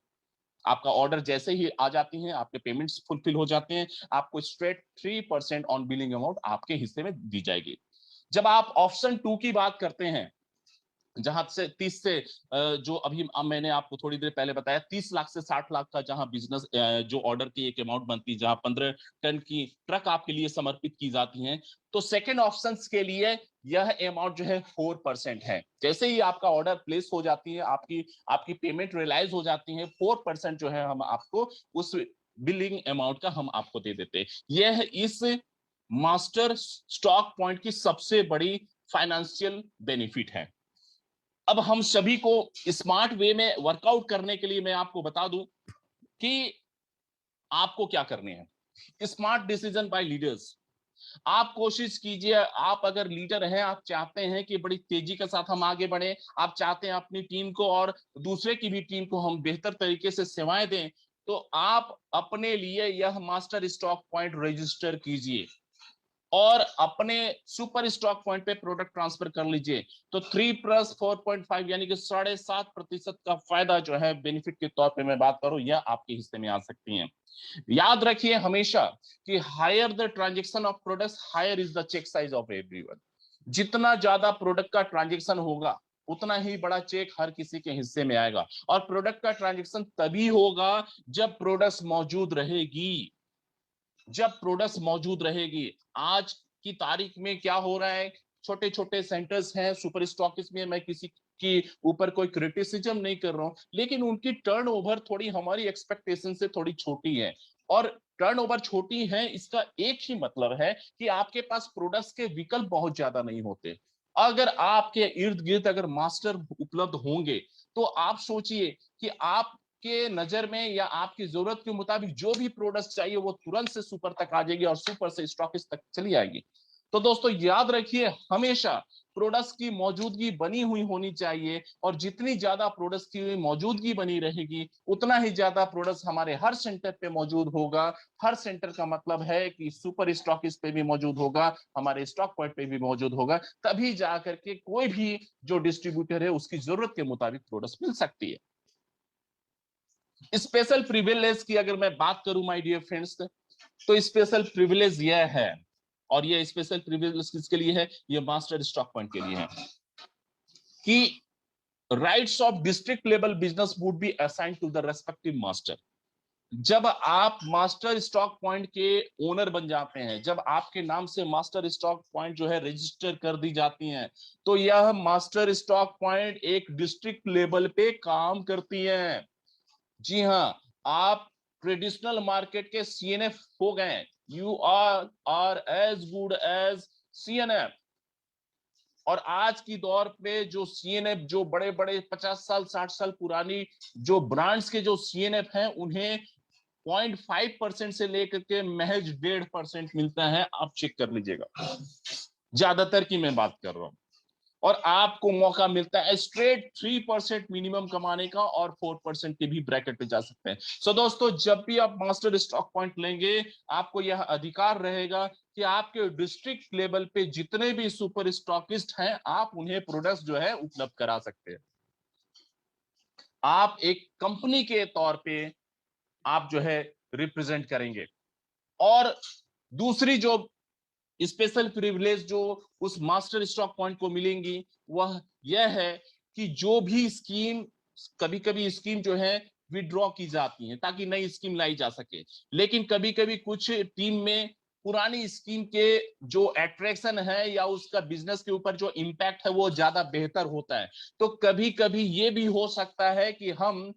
आपका ऑर्डर जैसे ही आ जाती हैं, आपके पेमेंट्स फुलफिल हो जाते हैं, आपको स्ट्रेट 3% ऑन बिलिंग अमाउंट आपके हिस्से में दी जाएगी। जब आप ऑप्शन 2 की बात करते हैं, जहां से 30 से जो अभी मैंने आपको थोड़ी देर पहले बताया, 30 लाख से 60 लाख का जहां बिजनेस जो ऑर्डर की एक अमाउंट बनती है, जहां 15 टन की ट्रक आपके लिए समर्पित की जाती हैं, तो सेकंड ऑप्शन के लिए यह अमाउंट जो है 4% है। जैसे ही आपका ऑर्डर प्लेस हो जाती है, आपकी आपकी पेमेंट रियलाइज हो जाती है, 4% जो है हम आपको उस बिलिंग अमाउंट का हम आपको दे देते हैं। यह इस मास्टर स्टॉक पॉइंट की सबसे बड़ी फाइनेंशियल बेनिफिट है। अब हम सभी को स्मार्ट वे में वर्कआउट करने के लिए मैं आपको बता दूं कि आपको क्या करने हैं। Smart decision by leaders. आप कोशिश कीजिए, आप अगर लीडर हैं, आप चाहते हैं कि बड़ी तेजी के साथ हम आगे बढ़े, आप चाहते हैं अपनी टीम को और दूसरे की भी टीम को हम बेहतर तरीके से सेवाएं दें, तो आप अपने लिए यह मास्टर स्टॉक पॉइंट रजिस्टर कीजिए और अपने सुपर स्टॉक पॉइंट पे प्रोडक्ट ट्रांसफर कर लीजिए। तो 3+4.5 यानी कि 7.5% का फायदा जो है बेनिफिट के तौर पे मैं बात करूं, यह आपके हिस्से में आ सकती है। याद रखिए हमेशा कि higher the transaction of products, higher is the check size of everyone. जितना ज्यादा प्रोडक्ट का ट्रांजेक्शन होगा, उतना ही बड़ा चेक हर किसी के हिस्से में आएगा। और प्रोडक्ट का ट्रांजेक्शन तभी होगा जब प्रोडक्ट्स मौजूद रहेगी, जब प्रोडक्ट्स मौजूद रहेगी। आज की तारीख में क्या हो रहा है, छोटे छोटे सेंटर्स हैं सुपर स्टॉकिस्ट में, मैं किसी की ऊपर कोई क्रिटिसिज्म नहीं कर रहा हूं, लेकिन उनकी टर्नओवर थोड़ी हमारी एक्सपेक्टेशन से थोड़ी छोटी है। और टर्नओवर छोटी है, इसका एक ही मतलब है कि आपके पास प्रोडक्ट्स के विकल्प बहुत ज्यादा नहीं होते। अगर आपके इर्द गिर्द अगर मास्टर उपलब्ध होंगे, तो आप सोचिए कि आप के नजर में या आपकी जरूरत के मुताबिक जो भी प्रोडक्ट चाहिए वो तुरंत से सुपर तक आ जाएगी और सुपर से स्टॉकिस्ट तक चली आएगी। तो दोस्तों याद रखिए, हमेशा प्रोडक्ट्स की मौजूदगी बनी हुई होनी चाहिए, और जितनी ज्यादा प्रोडक्ट्स की मौजूदगी बनी रहेगी, उतना ही ज्यादा प्रोडक्ट्स हमारे हर सेंटर पे मौजूद होगा। हर सेंटर का मतलब है कि सुपर स्टॉकिस्ट पे भी मौजूद होगा, हमारे स्टॉक पॉइंट पे भी मौजूद होगा, तभी जाकर के कोई भी जो डिस्ट्रीब्यूटर है उसकी जरूरत के मुताबिक प्रोडक्ट्स मिल सकती है। स्पेशल प्रिविलेज की अगर मैं बात करूं माय डियर फ्रेंड्स, तो स्पेशल प्रिविलेज यह है, और ये स्पेशल प्रिविलेज किसके लिए है, ये मास्टर स्टॉक पॉइंट के लिए है, कि rights of district level business would be assigned to the respective master. जब आप मास्टर स्टॉक पॉइंट के ओनर बन जाते हैं, जब आपके नाम से मास्टर स्टॉक पॉइंट जो है रजिस्टर कर दी जाती हैं, तो यह मास्टर स्टॉक पॉइंट एक डिस्ट्रिक्ट लेवल पे काम करती हैं। जी हाँ, आप ट्रेडिशनल मार्केट के सीएनएफ हो गए, you are as good as CNF. और आज की दौर पे जो सीएनएफ, जो बड़े बड़े 50 साल 60 साल पुरानी जो ब्रांड्स के जो सीएनएफ हैं, उन्हें 0.5% से लेकर के महज 1.5% मिलता है। आप चेक कर लीजिएगा, ज्यादातर की मैं बात कर रहा हूं। और आपको मौका मिलता है स्ट्रेट 3% मिनिमम कमाने का, और 4% के भी ब्रैकेट पे जा सकते हैं। सो दोस्तों, जब भी आप मास्टर स्टॉक पॉइंट लेंगे, आपको यह अधिकार रहेगा कि आपके डिस्ट्रिक्ट लेवल पे जितने भी सुपर स्टॉकिस्ट हैं, आप उन्हें प्रोडक्ट्स जो है उपलब्ध करा सकते हैं। आप एक कंपनी के तौर पे आप जो है रिप्रेजेंट करेंगे। और दूसरी जो स्पेशल प्रिविलेज जो उस मास्टर स्टॉक पॉइंट को मिलेंगी वह यह है कि जो भी स्कीम, कभी कभी स्कीम जो है विड्रॉ की जाती है ताकि नई स्कीम लाई जा सके, लेकिन कभी कभी कुछ टीम में पुरानी स्कीम के जो अट्रैक्शन है या उसका बिजनेस के ऊपर जो इंपैक्ट है वो ज्यादा बेहतर होता है। तो कभी कभी ये भी हो सकता है कि हम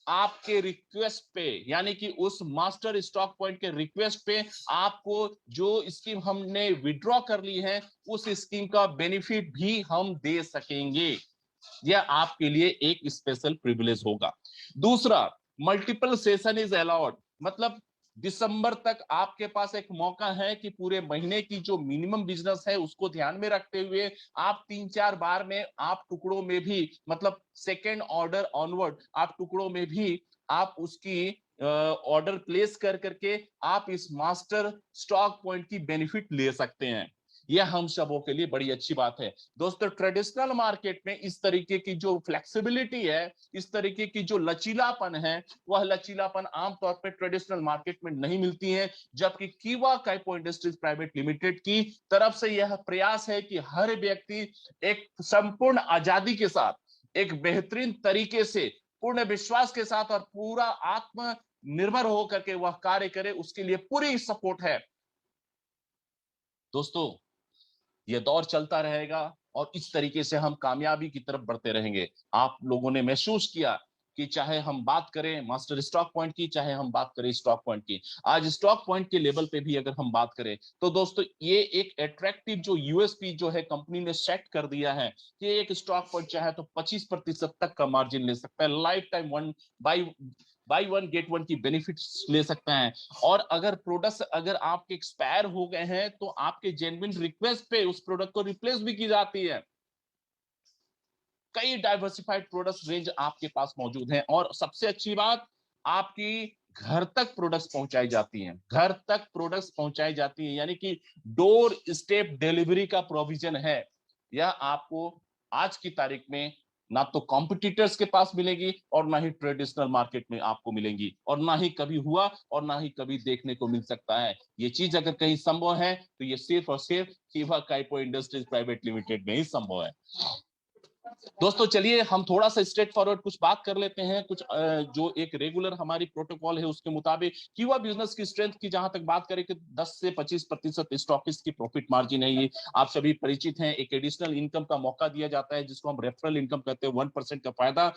आपके रिक्वेस्ट पे, यानी कि उस मास्टर स्टॉक पॉइंट के रिक्वेस्ट पे आपको जो स्कीम हमने विड्रॉ कर ली है उस स्कीम का बेनिफिट भी हम दे सकेंगे। यह आपके लिए एक स्पेशल प्रिविलेज होगा। दूसरा, मल्टीपल सेशन इज अलाउड, मतलब दिसंबर तक आपके पास एक मौका है कि पूरे महीने की जो मिनिमम बिजनेस है उसको ध्यान में रखते हुए आप 3-4 बार में आप टुकड़ों में भी, मतलब सेकेंड ऑर्डर ऑनवर्ड आप टुकड़ों में भी आप उसकी ऑर्डर प्लेस कर करके आप इस मास्टर स्टॉक पॉइंट की बेनिफिट ले सकते हैं। यह हम सबों के लिए बड़ी अच्छी बात है। दोस्तों, ट्रेडिशनल मार्केट में इस तरीके की जो फ्लेक्सिबिलिटी है, इस तरीके की जो लचीलापन है, वह लचीलापन आमतौर पर ट्रेडिशनल मार्केट में नहीं मिलती है, जबकि कीवा काइपो इंडस्ट्रीज प्राइवेट लिमिटेड की तरफ से यह प्रयास है कि हर व्यक्ति एक संपूर्ण आजादी के साथ, एक बेहतरीन तरीके से, पूर्ण विश्वास के साथ और पूरा आत्मनिर्भर होकर के वह कार्य करे, उसके लिए पूरी सपोर्ट है। दोस्तों, यह दौर चलता रहेगा और इस तरीके से हम कामयाबी की तरफ बढ़ते रहेंगे। आप लोगों ने महसूस किया कि चाहे हम बात करें मास्टर स्टॉक पॉइंट की, चाहे हम बात करें स्टॉक पॉइंट की, आज स्टॉक पॉइंट के लेवल पे भी अगर हम बात करें तो दोस्तों ये एक अट्रैक्टिव जो यूएसपी जो है कंपनी ने सेट कर दिया है कि एक स्टॉक पॉइंट चाहे तो 25% तक का मार्जिन ले सकता है, life time by one get one key benefits ले सकते हैं। और अगर प्रोडक्ट्स अगर आपके एक्सपायर हो गए हैं तो आपके जेन्युइन रिक्वेस्ट पे उस प्रोडक्ट को रिप्लेस भी की जाती है। कई डाइवर्सिफाइड प्रोडक्ट रेंज आपके पास मौजूद हैं और सबसे अच्छी बात, आपकी घर तक प्रोडक्ट्स पहुंचाई जाती हैं, घर तक प्रोडक्ट्स पहुंचाई जाती हैं, यानी कि डोर स्टेप डिलीवरी का प्रोविजन है। यह आपको आज की तारीख में ना तो कॉम्पिटिटर्स के पास मिलेगी और ना ही ट्रेडिशनल मार्केट में आपको मिलेंगी, और ना ही कभी हुआ और ना ही कभी देखने को मिल सकता है। ये चीज अगर कहीं संभव है तो ये सिर्फ और सिर्फ कीवा काइपो इंडस्ट्रीज प्राइवेट लिमिटेड में ही संभव है। दोस्तों, चलिए हम थोड़ा सा स्ट्रेट फॉरवर्ड कुछ बात कर लेते हैं, कुछ जो एक रेगुलर हमारी प्रोटोकॉल है उसके मुताबिक कीवा बिजनेस की स्ट्रेंथ की जहां तक बात करें कि 10 से 25% स्टॉकिस्ट की प्रॉफिट मार्जिन है, ये आप सभी परिचित हैं। एक एडिशनल इनकम का मौका दिया जाता है जिसको हम रेफरल इनकम कहते हैं, 1% का फायदा।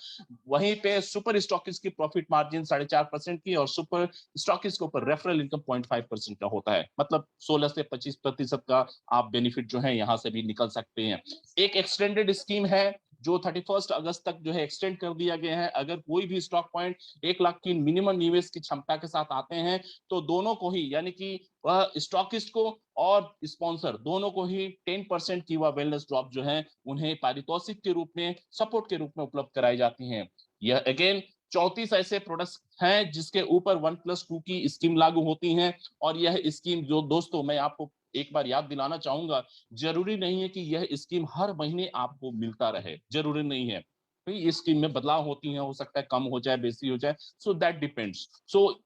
वहीं पे सुपर स्टॉकिस्ट की प्रॉफिट मार्जिन 4.5% की और सुपर स्टॉकिस्ट के ऊपर रेफरल इनकम 0.5% का होता है, मतलब 16 से 25% का आप बेनिफिट जो है यहां से भी निकल सकते हैं। एक एक्सटेंडेड स्कीम है जो 31 अगस्त तक जो है एक्सटेंड कर दिया गया है। अगर कोई भी स्टॉक पॉइंट 1 लाख की मिनिमम निवेश की क्षमता के साथ आते हैं तो दोनों को ही, यानी कि वह स्टॉकिस्ट को और स्पॉन्सर दोनों को ही 10% की वह वेलनेस ड्रॉप जो है उन्हें पारितोषिक के रूप में, सपोर्ट के रूप में उपलब्ध कराई जाती है। यह अगेन 34 ऐसे प्रोडक्ट्स हैं जिसके ऊपर 1+2 की स्कीम लागू होती है। और यह स्कीम जो दोस्तों मैं आपको एक बार याद दिलाना चाहूंगा, जरूरी नहीं है कि यह स्कीम हर महीने आपको मिलता रहे, जरूरी नहीं है। इस स्कीम में बदलाव होती है, हो सकता है कम हो जाए, बेसी हो जाए, सो दैट डिपेंड्स। सो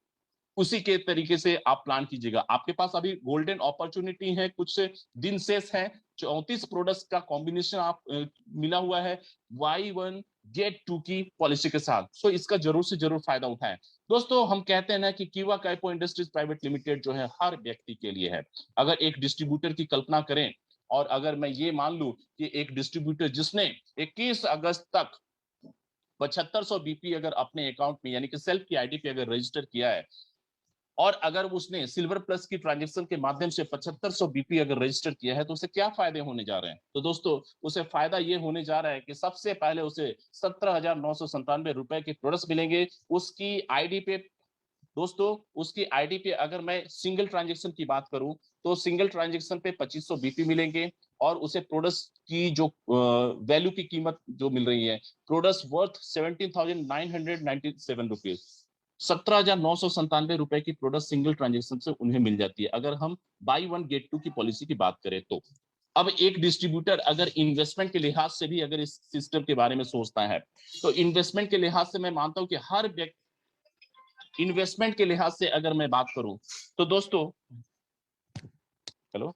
उसी के तरीके से आप प्लान कीजिएगा। आपके पास अभी गोल्डन अपॉर्चुनिटी है, कुछ दिन शेष है, 34 प्रोडक्ट्स का कॉम्बिनेशन आप मिला हुआ है Y1 Get 2 की पॉलिसी के साथ। सो इसका जरूर से जरूर फायदा उठाएं। दोस्तों, हम कहते हैं ना कि कीवा काइपो इंडस्ट्रीज प्राइवेट लिमिटेड जो है हर व्यक्ति के लिए है। अगर एक डिस्ट्रीब्यूटर की कल्पना करें और अगर मैं ये मान लूं कि एक डिस्ट्रीब्यूटर जिसने 21 अगस्त तक 7500 बीपी अगर अपने अकाउंट में, यानी कि सेल्फ की आईडी पे अगर रजिस्टर किया है, और अगर उसने सिल्वर प्लस की ट्रांजेक्शन के माध्यम से 7500 बीपी अगर रजिस्टर किया है तो उसे क्या फायदे होने जा रहे हैं? तो दोस्तों, उसे फायदा ये होने जा रहा है कि सबसे पहले उसे 17,997 रुपए के प्रोडक्ट्स मिलेंगे उसकी आईडी पे। दोस्तों, उसकी आईडी पे अगर मैं सिंगल ट्रांजेक्शन की बात करूं तो सिंगल ट्रांजेक्शन पे 2500 बीपी मिलेंगे और उसे प्रोडक्ट्स की जो वैल्यू की कीमत जो मिल रही है, प्रोडक्ट्स वर्थ 17,997 रुपीज, 17,997 रुपए की प्रोडक्ट सिंगल ट्रांजेक्शन से उन्हें मिल जाती है अगर हम Y1 Get 2 की पॉलिसी की बात करें तो। अब एक डिस्ट्रीब्यूटर अगर इन्वेस्टमेंट के लिहाज से भी अगर इस सिस्टम के बारे में सोचता है तो इन्वेस्टमेंट के लिहाज से मैं मानता हूं कि हर व्यक्ति इन्वेस्टमेंट के लिहाज से अगर मैं बात करूं तो दोस्तों, हेलो,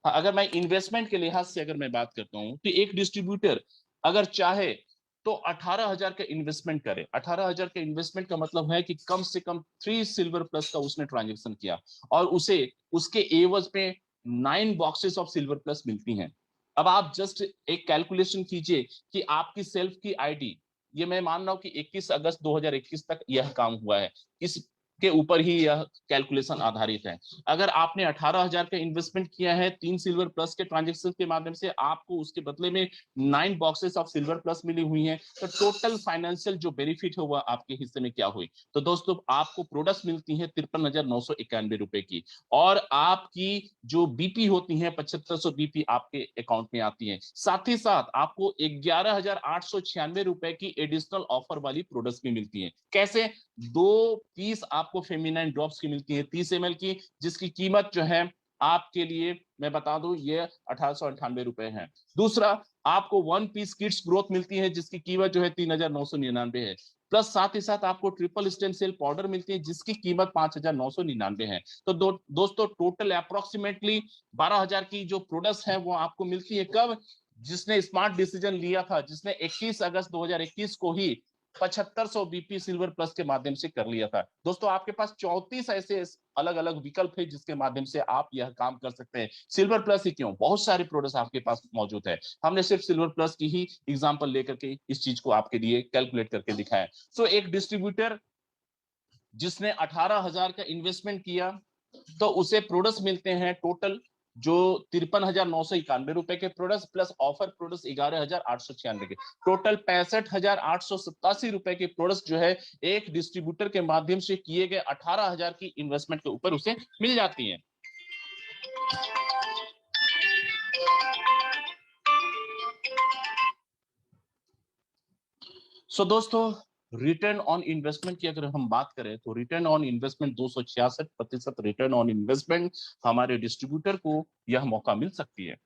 अगर मैं इन्वेस्टमेंट के लिहाज से अगर मैं बात करता हूं तो एक डिस्ट्रीब्यूटर अगर चाहे तो 18,000 का इन्वेस्टमेंट करे। 18,000 का इन्वेस्टमेंट का मतलब है कि कम से कम 3 सिल्वर प्लस का उसने ट्रांजेक्शन किया और उसे उसके एवज में 9 बॉक्सेस ऑफ सिल्वर प्लस मिलती हैं। अब आप जस्ट एक कैलकुलेशन कीजिए कि आपकी सेल्फ की आईडी, ये मैं मान रहा हूं कि 21 अगस्त 2021 तक यह काम हुआ है, इस के ऊपर ही यह कैलकुलेशन आधारित है। अगर आपने 18,000 का इन्वेस्टमेंट किया है 3 सिल्वर प्लस के ट्रांजेक्शन के माध्यम से, आपको उसके बदले में 9 बॉक्सेस ऑफ सिल्वर प्लस मिली हुई हैं, तो टोटल फाइनेंशियल जो बेनिफिट है वह आपके हिस्से में क्या हुई? तो दोस्तों आपको प्रोडक्ट्स मिलती हैं 53,991 रुपए की, और आपकी जो बीपी होती है 7500 बीपी आपके अकाउंट में आती है। साथ ही साथ आपको 11,896 रुपए की एडिशनल ऑफर वाली प्रोडक्ट्स भी मिलती है। कैसे? 2 पीस आपको फेमिनाइन ड्रॉप्स की मिलती है 30 ml की, जिसकी कीमत जो है आपके लिए मैं बता दूं ये 1898 रुपए है। दूसरा, आपको 1 पीस किड्स ग्रोथ मिलती है जिसकी कीमत जो है 3,999 है। प्लस साथ ही साथ आपको ट्रिपल स्टेम सेल पाउडर मिलती है जिसकी कीमत 5,999 है। तो दोस्तों टोटल अप्रोक्सीमेटली 12,000 की जो प्रोडक्ट्स हैं वो आपको मिलती है। कब? जिसने स्मार्ट डिसीजन लिया था, जिसने 21 अगस्त 2021 को ही 7500 बीपी सिल्वर प्लस के माध्यम से कर लिया था। दोस्तों आपके पास 34 ऐसे अलग अलग विकल्प है जिसके माध्यम से आप यह काम कर सकते हैं। सिल्वर प्लस ही क्यों, बहुत सारे प्रोडक्ट्स आपके पास मौजूद है। हमने सिर्फ सिल्वर प्लस की ही एग्जांपल लेकर के इस चीज को आपके लिए कैलकुलेट करके दिखाया। सो एक डिस्ट्रीब्यूटर जिसने 18,000 का इन्वेस्टमेंट किया तो उसे प्रोडक्ट्स मिलते हैं टोटल जो 53,991 रुपए के प्रोडक्ट्स प्लस ऑफर प्रोडक्ट्स 11,896 के, टोटल 65,887 रुपए के प्रोडक्ट्स जो है एक डिस्ट्रीब्यूटर के माध्यम से किए गए 18,000 की इन्वेस्टमेंट के ऊपर उसे मिल जाती है। सो दोस्तों रिटर्न ऑन इन्वेस्टमेंट की अगर हम बात करें तो return on investment 266% return on investment हमारे डिस्ट्रीब्यूटर को यह मौका मिल सकती है।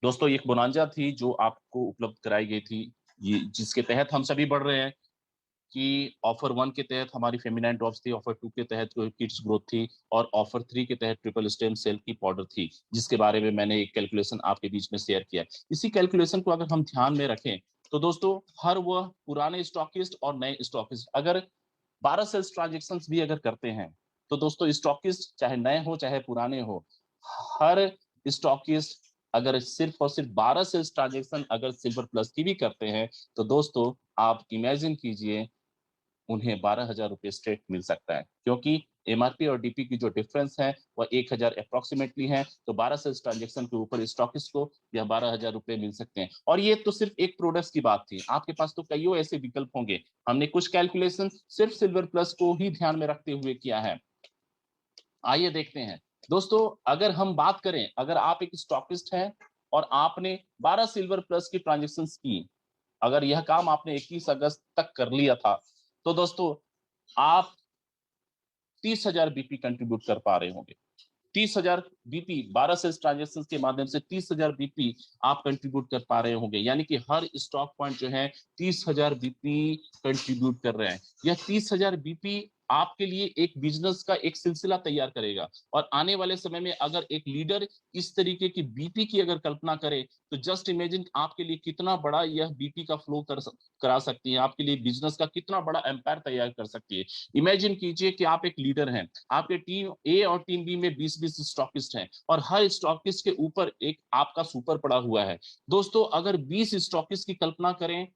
दोस्तों एक बोनांजा थी जो आपको उपलब्ध कराई गई थी, ये जिसके तहत हम सभी बढ़ रहे हैं कि ऑफर 1 के तहत हमारी फेमिनाइन ड्रॉप्स थी, ऑफर 2 के तहत किड्स ग्रोथ थी, और ऑफर 3 के तहत ट्रिपल स्टेम सेल की पाउडर थी, जिसके बारे में मैंने एक कैलकुलेशन आपके बीच में शेयर किया। इसी कैलकुलेशन को अगर हम ध्यान में रखें तो दोस्तों हर वह पुराने स्टॉकिस्ट और नए स्टॉकिस्ट अगर 12 सेल्स ट्रांजेक्शन भी अगर करते हैं तो दोस्तों स्टॉकिस्ट चाहे नए हो चाहे पुराने हो, हर स्टॉकिस्ट अगर सिर्फ और सिर्फ 12 सेल्स ट्रांजेक्शन अगर सिल्वर प्लस की भी करते हैं तो दोस्तों आप इमेजिन कीजिए उन्हें 12,000 रुपये स्ट्रेट मिल सकता है, क्योंकि एमआरपी और डीपी की जो डिफरेंस है वह 1,000 अप्रोक्सीमेटली है। तो 12 सेल्स ट्रांजेक्शन के ऊपर स्टॉकिस्ट को यह 12,000 रुपये मिल सकते हैं। और ये तो सिर्फ एक प्रोडक्ट्स की बात थी, आपके पास तो कई ऐसे विकल्प होंगे। हमने कुछ कैलकुलेशन सिर्फ सिल्वर प्लस को ही ध्यान में रखते हुए किया है। आइए देखते हैं दोस्तों, अगर हम बात करें, अगर आप एक स्टॉकिस्ट हैं और आपने 12 सिल्वर प्लस की ट्रांजेक्शन की, अगर यह काम आपने 21 अगस्त तक कर लिया था तो दोस्तों आप 30,000 बीपी कंट्रीब्यूट कर पा रहे होंगे। 30,000 बीपी 12 सेल्स ट्रांजेक्शन के माध्यम से 30,000 बीपी आप कंट्रीब्यूट कर पा रहे होंगे, यानी कि हर स्टॉक पॉइंट जो है 30,000 बीपी कंट्रीब्यूट कर रहे हैं। यह 30,000 बीपी आपके लिए एक बिजनेस का एक सिलसिला तैयार करेगा, और आने वाले समय में अगर एक लीडर इस तरीके की बीपी की अगर कल्पना करे तो जस्ट इमेजिन आपके लिए कितना बड़ा यह बीपी का फ्लो करा सकती है, आपके लिए बिजनेस का कितना बड़ा एम्पायर तैयार कर सकती है। इमेजिन कीजिए कि आप एक लीडर हैं, आपके टीम ए और टीम बी में 20-20 स्टॉकिस्ट हैं और हर स्टॉकिस्ट के ऊपर एक आपका सुपर पड़ा हुआ है। दोस्तों अगर 20 स्टॉकिस्ट की कल्पना करें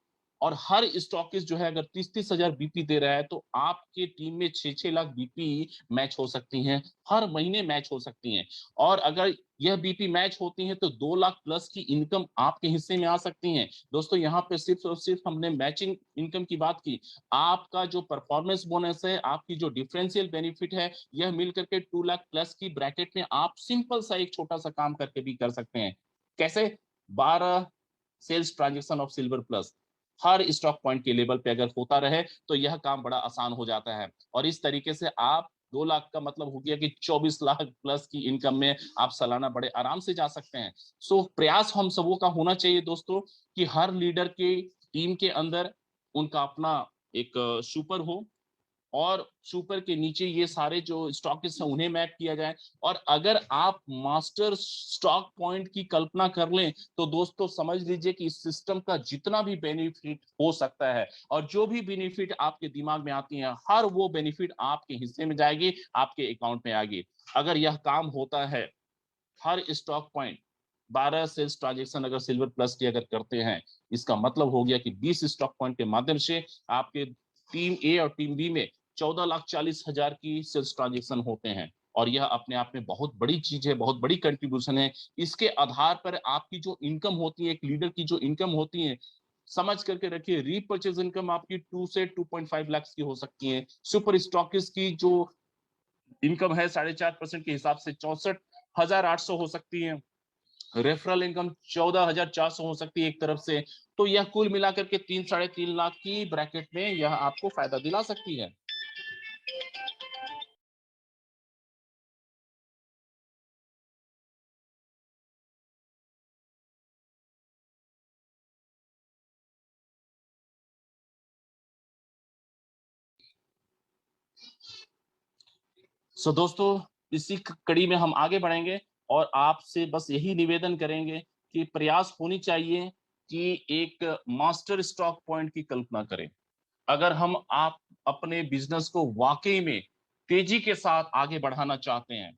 और हर स्टॉकिस्ट जो है अगर 30-30,000 बीपी दे रहा है तो आपके टीम में 6-6 लाख बीपी मैच हो सकती हैं, हर महीने मैच हो सकती हैं। और अगर यह बीपी मैच होती है तो 2 लाख प्लस की इनकम आपके हिस्से में आ सकती है। दोस्तों यहाँ पे सिर्फ और सिर्फ हमने मैचिंग इनकम की बात की, आपका जो परफॉर्मेंस बोनस है, आपकी जो डिफरेंशियल बेनिफिट है, यह मिलकर के 2 लाख प्लस की ब्रैकेट में आप सिंपल सा एक छोटा सा काम करके भी कर सकते हैं। कैसे? 12 sales transaction of silver plus हर स्टॉक पॉइंट के लेवल पे अगर होता रहे तो यह काम बड़ा आसान हो जाता है, और इस तरीके से आप 2 लाख का मतलब हो गया कि 24 लाख प्लस की इनकम में आप सालाना बड़े आराम से जा सकते हैं। सो प्रयास हम सबों का होना चाहिए दोस्तों कि हर लीडर की टीम के अंदर उनका अपना एक सुपर हो और सुपर के नीचे ये सारे जो स्टॉकिस्ट हैं उन्हें मैप किया जाए। और अगर आप मास्टर स्टॉक पॉइंट की कल्पना कर लें तो दोस्तों समझ लीजिए कि इस सिस्टम का जितना भी बेनिफिट हो सकता है और जो भी बेनिफिट आपके दिमाग में आती है, हर वो बेनिफिट आपके हिस्से में जाएगी, आपके अकाउंट में आएगी। अगर यह काम होता है, हर स्टॉक पॉइंट 12 सेल्स ट्रांजेक्शन अगर सिल्वर प्लस की अगर करते हैं, इसका मतलब हो गया कि 20 स्टॉक पॉइंट के माध्यम से आपके टीम ए और टीम बी में 14,40,000 की सेल्स ट्रांजेक्शन होते हैं। और यह अपने आप में बहुत बड़ी चीज है, बहुत बड़ी कंट्रीब्यूशन है। इसके आधार पर आपकी जो इनकम होती है, एक लीडर की जो इनकम होती है, समझ करके रखिए, रीपर्चेज इनकम आपकी 2 से 2.5 लाख की हो सकती है। सुपर स्टॉकिस्ट की जो इनकम है 4.5% के हिसाब से 64,800 हो सकती है। रेफरल इनकम 14,400 हो सकती है एक तरफ से। तो यह कुल मिलाकर के 3-3.5 लाख की ब्रैकेट में यह आपको फायदा दिला सकती है। सो दोस्तों, इसी कड़ी में हम आगे बढ़ेंगे और आपसे बस यही निवेदन करेंगे कि प्रयास होनी चाहिए कि एक मास्टर स्टॉक पॉइंट की कल्पना करें। अगर हम आप अपने बिजनेस को वाकई में तेजी के साथ आगे बढ़ाना चाहते हैं,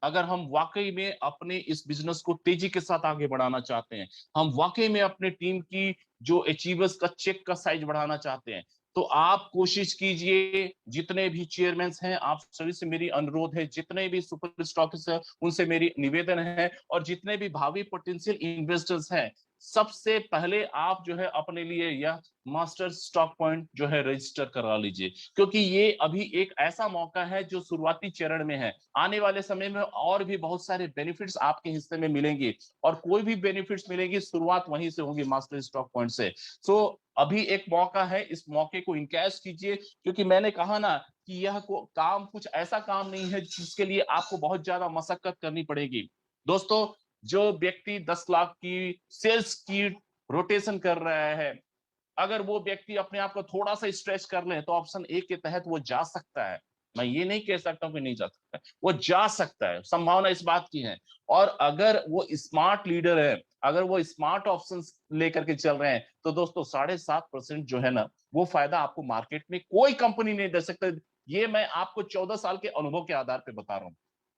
अगर हम वाकई में अपने इस बिजनेस को तेजी के साथ आगे बढ़ाना चाहते हैं, हम वाकई में अपने टीम की जो अचीवर्स का चेक का साइज बढ़ाना चाहते हैं, तो आप कोशिश कीजिए, जितने भी चेयरमैन हैं आप सभी से मेरी अनुरोध है, जितने भी सुपर स्टॉकिस्ट हैं उनसे मेरी निवेदन है, और जितने भी भावी पोटेंशियल इन्वेस्टर्स हैं, सबसे पहले आप जो है अपने लिए यह मास्टर स्टॉक पॉइंट जो है रजिस्टर करा लीजिए। क्योंकि ये अभी एक ऐसा मौका है जो शुरुआती चरण में है। आने वाले समय में और भी बहुत सारे बेनिफिट्स आपके हिस्से में मिलेंगे, और कोई भी बेनिफिट्स मिलेगी शुरुआत वहीं से होगी, मास्टर स्टॉक पॉइंट से। सो अभी एक मौका है, इस मौके को इनकैश कीजिए। क्योंकि मैंने कहा ना कि यह काम कुछ ऐसा काम नहीं है जिसके लिए आपको बहुत ज्यादा मशक्कत करनी पड़ेगी। दोस्तों, जो व्यक्ति 10 लाख की सेल्स की रोटेशन कर रहा है, अगर वो व्यक्ति अपने आप को थोड़ा सा स्ट्रेच कर ले तो ऑप्शन ए के तहत वो जा सकता है। मैं ये नहीं कह सकता कि नहीं जा सकता, वो जा सकता है, संभावना इस बात की है। और अगर वो स्मार्ट लीडर है, अगर वो स्मार्ट ऑप्शन लेकर के चल रहे हैं, तो दोस्तों 7.5% जो है ना, वो फायदा आपको मार्केट में कोई कंपनी नहीं दे सकता। ये मैं आपको 14 साल के अनुभव के आधार पर बता रहा हूं।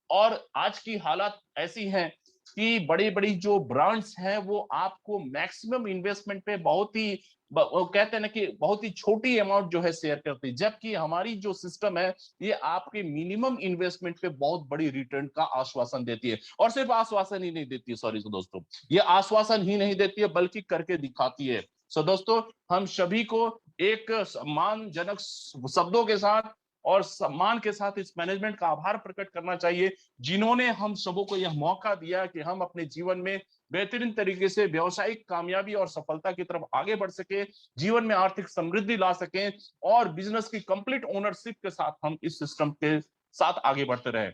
और आज की हालत ऐसी है कि बड़ी बड़ी जो ब्रांड्स हैं वो आपको मैक्सिमम इन्वेस्टमेंट पे बहुत ही वो कहते हैं ना कि बहुत ही छोटी अमाउंट जो है शेयर करती है, जबकि हमारी जो सिस्टम है ये आपके मिनिमम इन्वेस्टमेंट पे बहुत बड़ी रिटर्न का आश्वासन देती है। और सिर्फ आश्वासन ही नहीं देती है, सॉरी दोस्तों, ये आश्वासन ही नहीं देती है बल्कि करके दिखाती है। सो दोस्तों, हम सभी को एक सम्मानजनक शब्दों के साथ और सम्मान के साथ इस मैनेजमेंट का आभार प्रकट करना चाहिए, जिन्होंने हम सबों को यह मौका दिया कि हम अपने जीवन में बेहतरीन तरीके से व्यवसायिक कामयाबी और सफलता की तरफ आगे बढ़ सके, जीवन में आर्थिक समृद्धि ला सके, और बिजनेस की कंप्लीट ओनरशिप के साथ हम इस सिस्टम के साथ आगे बढ़ते रहे।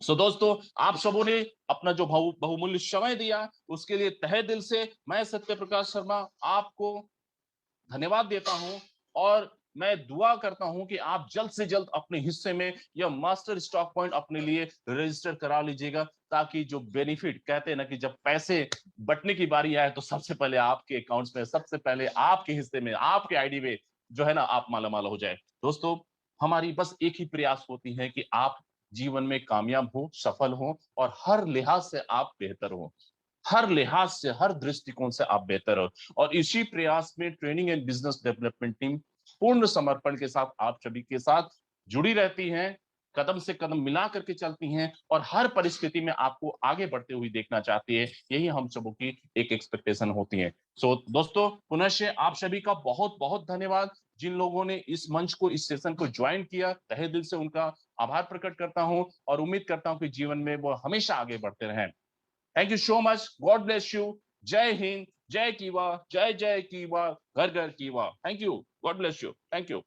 सो दोस्तों, आप सबों ने अपना जो बहुमूल्य समय दिया, उसके लिए तहे दिल से मैं सत्य प्रकाश शर्मा आपको धन्यवाद देता हूं। और मैं दुआ करता हूं कि आप जल्द से जल्द अपने हिस्से में यह मास्टर स्टॉक पॉइंट अपने लिए रजिस्टर करा लीजिएगा, ताकि जो बेनिफिट कहते हैं ना कि जब पैसे बटने की बारी आए तो सबसे पहले आपके अकाउंट्स में, सबसे पहले आपके हिस्से में, आपके आईडी में जो है ना आप मालामाल हो जाए। दोस्तों, हमारी बस एक ही प्रयास होती है कि आप जीवन में कामयाब हो, सफल हो, और हर लिहाज से आप बेहतर हो, हर लिहाज से, हर दृष्टिकोण से आप बेहतर हो। और इसी प्रयास में training and business development team पूर्ण समर्पण के साथ आप सभी के साथ जुड़ी रहती हैं, कदम से कदम मिला करके चलती हैं, और हर परिस्थिति में आपको आगे बढ़ते हुए देखना चाहती है। यही हम सबों की एक एक्सपेक्टेशन होती है। सो दोस्तों, पुनः से आप सभी का बहुत बहुत धन्यवाद। जिन लोगों ने इस मंच को, इस सेशन को ज्वाइन किया, तहे दिल से उनका आभार प्रकट करता हूं, और उम्मीद करता हूं कि जीवन में वो हमेशा आगे बढ़ते रहें। Thank you so much, God bless you. जय हिंद, जय कीवा, जय जय कीवा, घर घर कीवा। Thank you, God bless you, thank you.